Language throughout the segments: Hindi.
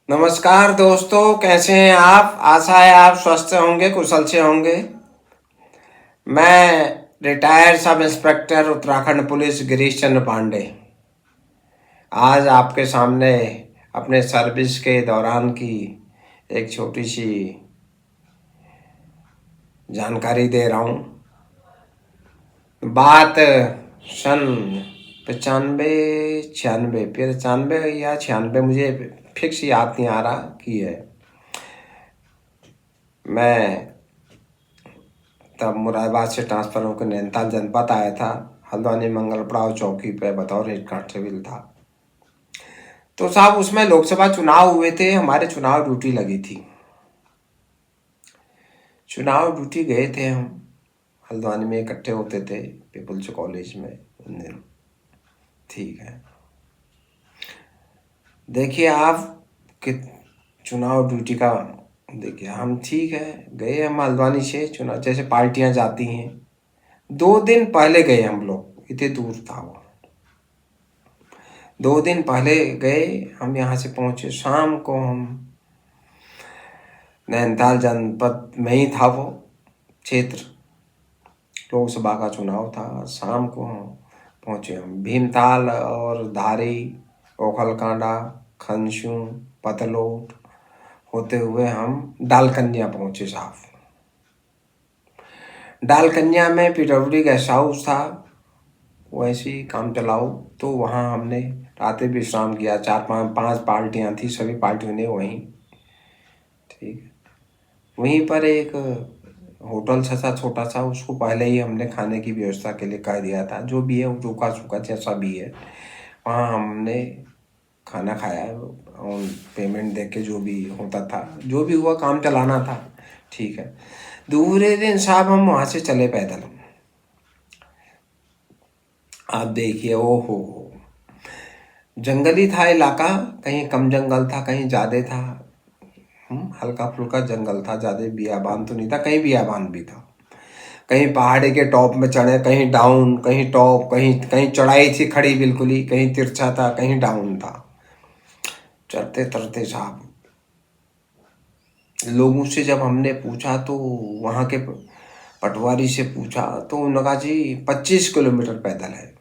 नमस्कार दोस्तों, कैसे हैं आप? आशा है आप स्वस्थ होंगे, कुशल से होंगे। मैं retired sub inspector Uttarakhand police Girish Chandra Pande आज आपके सामने अपने सर्विस के दौरान की एक छोटी सी जानकारी दे रहा हूँ। बात सन 95 96 95 या 96, मुझे फिक्स याद नहीं आ रहा की है। मैं तब मुरादाबाद से ट्रांसफ़र होकर नैनीताल जनपद आया था। हल्द्वानी मंगल पड़ाव चौकी पे बतौर हेड कांस्टेबल था। तो साहब उसमें लोकसभा चुनाव हुए थे, हमारे चुनाव ड्यूटी लगी थी। चुनाव ड्यूटी गए थे हम, हल्द्वानी में इकट्ठे होते थे पीपुल्स कॉलेज में उन दिनों। ठीक है, देखिए आप कि चुनाव ड्यूटी का देखिए हम ठीक है गए, हम हल्द्वानी से चुनाव जैसे पार्टियां जाती हैं 2 दिन पहले गए हम लोग, इतने दूर था वो। 2 दिन पहले गए हम, यहाँ से पहुँचे शाम को। हम नैनीताल जनपद में ही था वो क्षेत्र, लोकसभा का चुनाव था। शाम को हम पहुँचे, हम भीमताल और धारी, ओखलकांडा, खनस्यू, पतलोट होते हुए हम डालकन्या पहुँचे साहब। डालकन्या में पीडब्ल्यूडी गेस्ट हाउस था, वैसे ही काम चलाओ। तो वहाँ हमने रातें विश्राम किया। 4 5 पार्टियाँ थी, सभी पार्टियों ने वहीं, ठीक है, वहीं पर एक होटल सा छोटा सा, उसको पहले ही हमने खाने की व्यवस्था के लिए कह दिया था। जो भी है वो रूखा सूखा जैसा भी है, वहाँ हमने खाना खाया और पेमेंट दे के जो भी होता था, जो भी हुआ काम चलाना था, ठीक है। दूसरे दिन साहब हम वहाँ से चले पैदल। आप देखिए, ओ हो, जंगली था इलाका, कहीं कम जंगल था, कहीं ज़्यादा था। हल्का फुल्का जंगल था, ज़्यादा बियाबान तो नहीं था, कहीं बियाबान भी था। कहीं पहाड़ी के टॉप में चढ़े, कहीं डाउन, कहीं टॉप, कहीं कहीं चढ़ाई थी खड़ी बिल्कुल ही, कहीं तिरछा था, कहीं डाउन था। चढ़ते चढ़ते साहब लोगों से जब हमने पूछा, तो वहाँ के पटवारी से पूछा तो उन्होंने कहा जी 25 किलोमीटर पैदल है।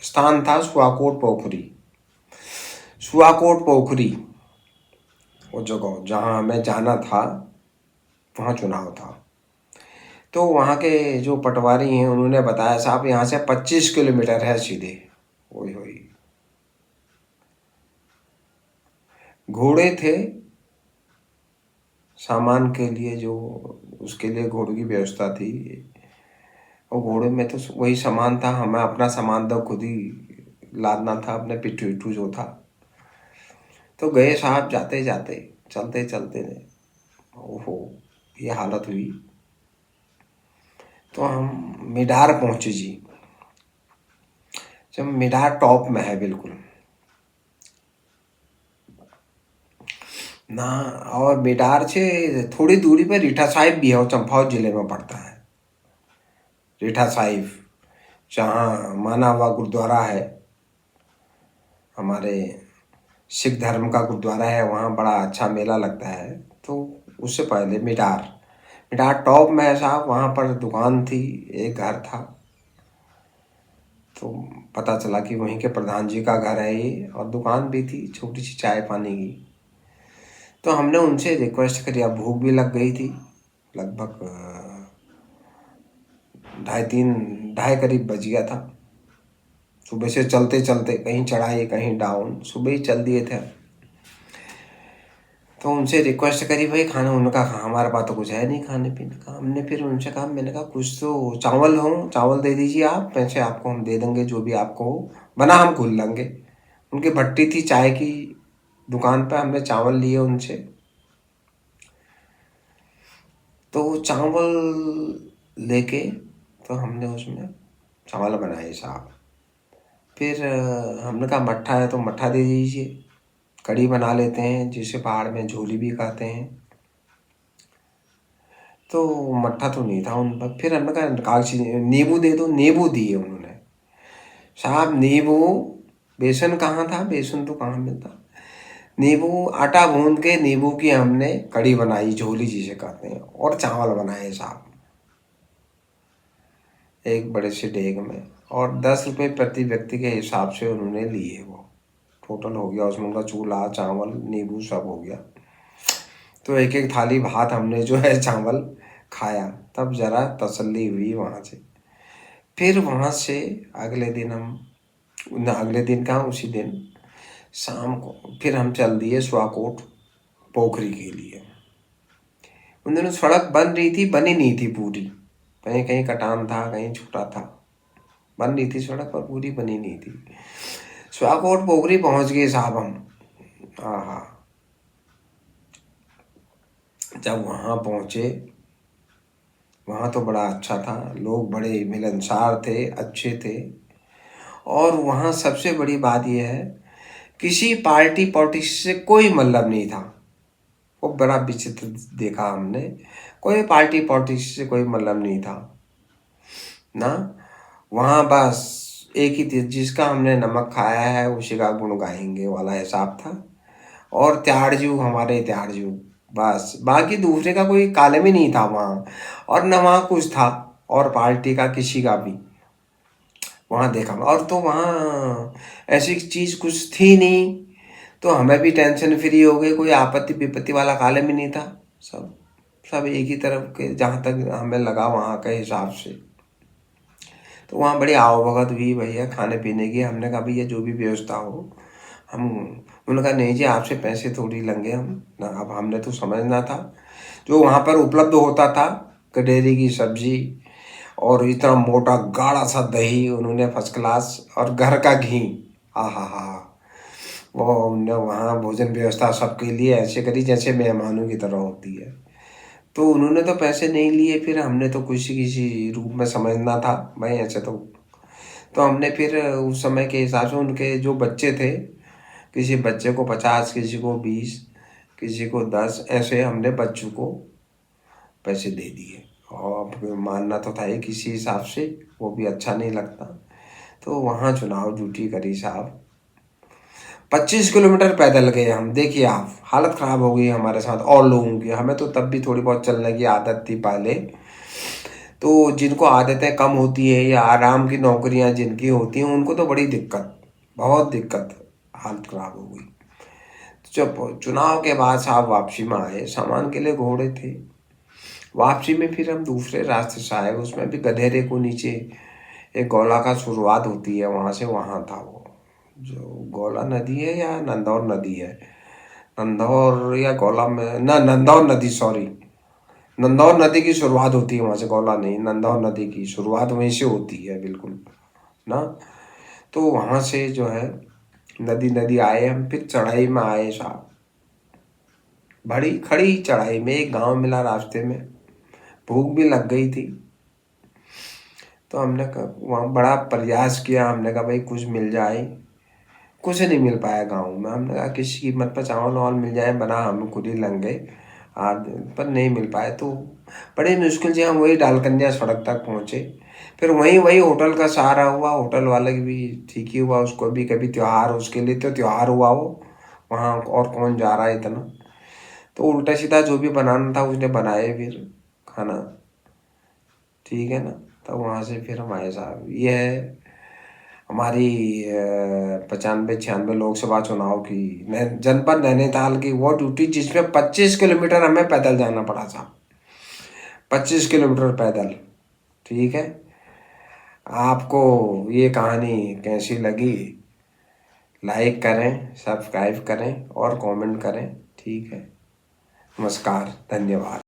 स्थान था सुआकोट पोखरी, सुआकोट पोखरी वो जगह जहाँ हमें जाना था, वहाँ चुनाव था। तो वहाँ के जो पटवारी हैं उन्होंने बताया साहब यहाँ से 25 किलोमीटर है सीधे। वही वही घोड़े थे सामान के लिए, जो उसके लिए घोड़े की व्यवस्था थी। और घोड़े में तो वही सामान था, हमें अपना सामान तो खुद ही लादना था, अपने पिट्ठू विट्ठू जो था। तो गए साहब, जाते जाते चलते चलते ओहो ये हालत हुई। तो हम मिडार पहुँचे जी। जब मिडार टॉप में है बिल्कुल ना, और मिडार से थोड़ी दूरी पर रीठा साहिब भी है, वो चंपावत जिले में पड़ता है। रीठा साहिब जहाँ माना हुआ गुरुद्वारा है, हमारे सिख धर्म का गुरुद्वारा है, वहाँ बड़ा अच्छा मेला लगता है। तो उससे पहले मिडार, मिडार टॉप में है साहब। वहाँ पर दुकान थी, एक घर था। तो पता चला कि वहीं के प्रधान जी का घर है ये, और दुकान भी थी छोटी सी चाय पानी की। तो हमने उनसे रिक्वेस्ट करी, अब भूख भी लग गई थी, लगभग 2:30 करीब बज गया था। सुबह से चलते चलते कहीं चढ़ाई कहीं डाउन, सुबह ही चल दिए थे। तो उनसे रिक्वेस्ट करी भाई खाना, उनका कहा हमारे पास तो कुछ है नहीं खाने पीने का। हमने फिर उनसे कहा, मैंने कहा कुछ तो चावल हो, चावल दे दीजिए आप, पैसे आपको हम दे देंगे, जो भी आपको हो बना हम खुल लेंगे। उनकी भट्टी थी चाय की दुकान पर, हमने चावल लिए उनसे। तो चावल लेके तो हमने उसमें चावल बनाए साहब। फिर हमने कहा मट्ठा है तो मट्ठा दे दीजिए, कढ़ी बना लेते हैं जिसे पहाड़ में झोली भी कहते हैं। तो मट्ठा तो नहीं था उन पर। फिर हमने कहा कागजी नींबू दे दो, नींबू दिए उन्होंने साहब। नींबू, बेसन कहाँ था, बेसन तो कहाँ मिलता। नींबू आटा भून के नींबू की हमने कड़ी बनाई, झोली जिसे कहते हैं, और चावल बनाए साहब एक बड़े से डेग में, और 10 रुपये प्रति व्यक्ति के हिसाब से उन्होंने लिए। वो टोटल हो गया उसमें उनका चूल्हा, चावल, नींबू सब हो गया। तो एक एक थाली भात हमने जो है चावल खाया, तब ज़रा तसल्ली हुई वहाँ से। फिर वहाँ से अगले दिन हम, अगले दिन कहाँ, उसी दिन शाम को फिर हम चल दिए सुआकोट पोखरी के लिए। उन दिनों सड़क बन रही थी, बनी नहीं थी पूरी, कहीं कहीं कटान था, कहीं छोटा था, बन रही थी सड़क पर पूरी बनी नहीं थी। सुआकोट पोखरी पहुँच गए साहब हम। हाँ, जब वहाँ पहुँचे, वहाँ तो बड़ा अच्छा था, लोग बड़े मिलनसार थे, अच्छे थे। और वहाँ सबसे बड़ी बात यह है, किसी पार्टी पॉलिटिक्स से कोई मतलब नहीं था। वो बड़ा विचित्र देखा हमने, कोई पार्टी पॉलिटिक्स से कोई मतलब नहीं था ना। वहाँ बस एक ही चीज, जिसका हमने नमक खाया है उसी का गुण गाएंगे वाला हिसाब था। और त्याड़जू हमारे त्याड़जू, बस बाकी दूसरे का कोई कालम ही नहीं था वहाँ। और न वहाँ कुछ था और पार्टी का किसी का भी वहाँ देखा। और तो वहाँ ऐसी चीज़ कुछ थी नहीं, तो हमें भी टेंशन फ्री हो गई, कोई आपत्ति विपत्ति वाला कालम ही नहीं था। सब सब एक ही तरफ के, जहाँ तक हमें लगा वहाँ के हिसाब से। तो वहाँ बड़ी आवभगत हुई भैया खाने पीने की। हमने कहा भैया जो भी व्यवस्था हो हम, उन्होंने कहा नहीं जी आपसे पैसे थोड़ी लेंगे हम ना। अब हमने तो समझना था जो वहाँ पर उपलब्ध होता था, कडेरी की सब्जी और इतना मोटा गाढ़ा सा दही उन्होंने फर्स्ट क्लास, और घर का घी। हाँ हाँ हाँ, वो उनने वहाँ भोजन व्यवस्था सबके लिए ऐसे करी जैसे मेहमानों की तरह होती है। तो उन्होंने तो पैसे नहीं लिए, फिर हमने तो किसी किसी रूप में समझना था भाई ऐसे तो हमने फिर उस समय के हिसाब से उनके जो बच्चे थे, किसी बच्चे को 50, किसी को 20, किसी को 10, ऐसे हमने बच्चों को पैसे दे दिए। और मानना तो था ही किसी हिसाब से, वो भी अच्छा नहीं लगता। तो वहाँ चुनाव ड्यूटी करी साहब। 25 किलोमीटर पैदल गए हम, देखिए आप, हालत ख़राब हो गई हमारे साथ और लोगों की। हमें तो तब भी थोड़ी बहुत चलने की आदत थी पहले, तो जिनको आदतें कम होती है या आराम की नौकरियां जिनकी होती हैं उनको तो बड़ी दिक्कत, बहुत दिक्कत, हालत ख़राब हो गई। जब चुनाव के बाद साहब वापसी में आए, सामान के लिए घोड़े थे, वापसी में फिर हम दूसरे रास्ते से आए, उसमें भी गधेरे को नीचे एक गौला का शुरुआत होती है, वहाँ से वहाँ था वो जो गौला नदी है या नंदौर नदी है, नंदौर या गौला में ना, नंदौर नदी, सॉरी, नंदौर नदी की शुरुआत होती है वहाँ से, गौला नहीं, नंदौर नदी की शुरुआत वहीं से होती है बिल्कुल ना। तो वहाँ से जो है नदी नदी आए हम, फिर चढ़ाई में आए साहब, बड़ी खड़ी चढ़ाई में एक गांव मिला रास्ते में, भूख भी लग गई थी। तो हमने वहाँ बड़ा प्रयास किया, हमने कहा भाई कुछ मिल जाए, कुछ नहीं मिल पाया गांव में। हमने कहा किसी कीमत पर चावल वावल मिल जाए, बना हम खुद ही लग गए आज, पर नहीं मिल पाए। तो बड़ी मुश्किल से हम वही डालकन्या सड़क तक पहुँचे। फिर वहीं वही होटल का सहारा हुआ, होटल वाले की भी ठीक ही हुआ, उसको भी कभी त्योहार, उसके लिए तो त्योहार हुआ वो, वहाँ और कौन जा रहा है इतना। तो उल्टा सीधा जो भी बनाना था उसने बनाए फिर खाना, ठीक है ना। तो वहाँ से फिर हम आए साहब। ये है हमारी 95-96 लोकसभा चुनाव की जनपद नैनीताल की वो ड्यूटी, जिसमें 25 किलोमीटर हमें पैदल जाना पड़ा साहब, 25 किलोमीटर पैदल, ठीक है। आपको ये कहानी कैसी लगी, लाइक करें, सब्सक्राइब करें और कमेंट करें, ठीक है। नमस्कार, धन्यवाद।